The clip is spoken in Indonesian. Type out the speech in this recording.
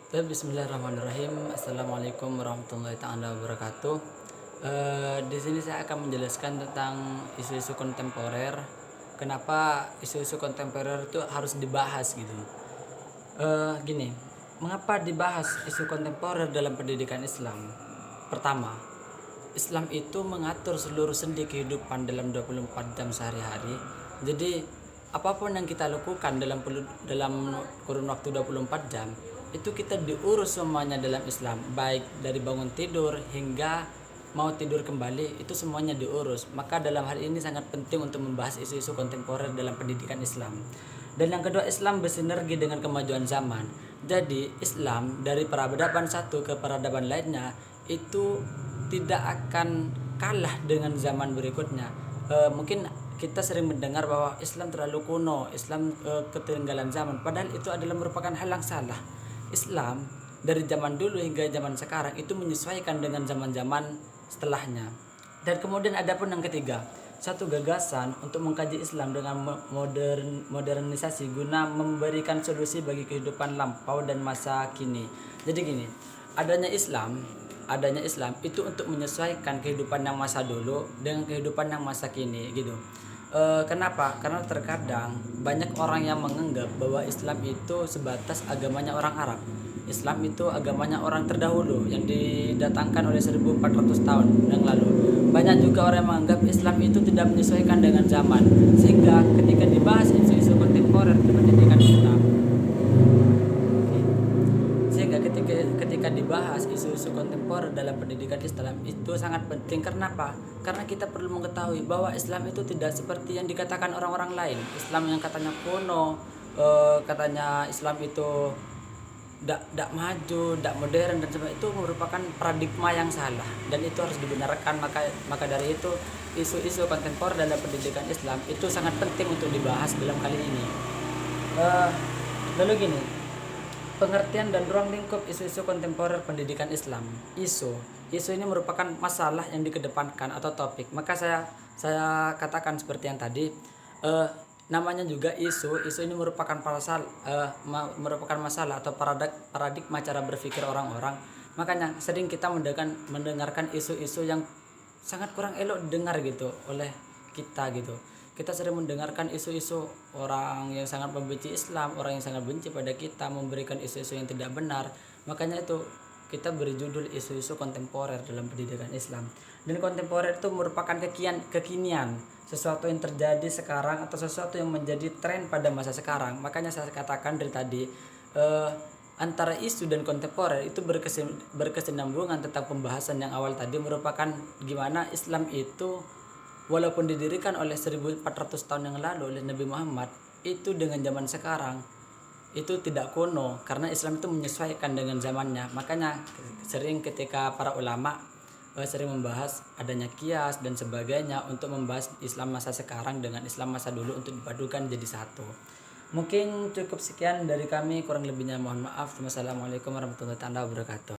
Bismillahirrahmanirrahim. Assalamualaikum warahmatullahi taala wabarakatuh. Di sini saya akan menjelaskan tentang isu-isu kontemporer. Kenapa isu-isu kontemporer itu harus dibahas gitu. Gini, mengapa dibahas isu kontemporer dalam pendidikan Islam? Pertama, Islam itu mengatur seluruh sendi kehidupan dalam 24 jam sehari-hari. Jadi apapun yang kita lakukan dalam kurun waktu 24 jam itu kita diurus semuanya dalam Islam, baik dari bangun tidur hingga mau tidur kembali itu semuanya diurus. Maka dalam hal ini sangat penting untuk membahas isu-isu kontemporer dalam pendidikan Islam. Dan yang kedua, Islam bersinergi dengan kemajuan zaman. Jadi Islam dari peradaban satu ke peradaban lainnya itu tidak akan kalah dengan zaman berikutnya. Mungkin kita sering mendengar bahwa Islam terlalu kuno, Islam ketinggalan zaman, padahal itu adalah merupakan hal yang salah. Islam dari zaman dulu hingga zaman sekarang itu menyesuaikan dengan zaman-zaman setelahnya. Dan kemudian ada pun yang ketiga, satu gagasan untuk mengkaji Islam dengan modernisasi guna memberikan solusi bagi kehidupan lampau dan masa kini. Jadi gini, adanya Islam itu untuk menyesuaikan kehidupan yang masa dulu dengan kehidupan yang masa kini gitu. Kenapa? Karena terkadang banyak orang yang menganggap bahwa Islam itu sebatas agamanya orang Arab. Islam itu agamanya orang terdahulu yang didatangkan oleh 1400 tahun yang lalu. Banyak juga orang yang menganggap Islam itu tidak menyesuaikan dengan zaman. Sehingga ketika dibahas isu-isu kontemporer di pendidikan Islam, ketika dibahas isu-isu kontemporer dalam pendidikan Islam itu sangat penting. Kenapa? Karena kita perlu mengetahui bahwa Islam itu tidak seperti yang dikatakan orang-orang lain. Islam yang katanya kuno, katanya Islam itu tidak maju, tidak modern dan sebagainya, itu merupakan paradigma yang salah dan itu harus dibenarkan. Maka dari itu isu-isu kontemporer dalam pendidikan Islam itu sangat penting untuk dibahas dalam kali ini. Lalu gini, pengertian dan ruang lingkup isu-isu kontemporer pendidikan Islam. Isu ini merupakan masalah yang dikedepankan atau topik. Maka saya katakan seperti yang tadi, namanya juga isu ini merupakan masalah atau paradigma cara berpikir orang-orang. Makanya sering kita mendengarkan isu-isu yang sangat kurang elok didengar gitu oleh kita gitu. Kita sering mendengarkan isu-isu orang yang sangat membenci Islam, orang yang sangat benci pada kita, memberikan isu-isu yang tidak benar. Makanya itu kita beri judul isu-isu kontemporer dalam pendidikan Islam. Dan kontemporer itu merupakan kekinian, sesuatu yang terjadi sekarang atau sesuatu yang menjadi tren pada masa sekarang. Makanya saya katakan dari tadi, antara isu dan kontemporer itu berkesinambungan. Tentang pembahasan yang awal tadi merupakan gimana Islam itu walaupun didirikan oleh 1400 tahun yang lalu oleh Nabi Muhammad, itu dengan zaman sekarang itu tidak kuno karena Islam itu menyesuaikan dengan zamannya. Makanya sering ketika para ulama sering membahas adanya kias dan sebagainya untuk membahas Islam masa sekarang dengan Islam masa dulu untuk dipadukan jadi satu. Mungkin cukup sekian dari kami, kurang lebihnya mohon maaf. Wassalamualaikum warahmatullahi wabarakatuh.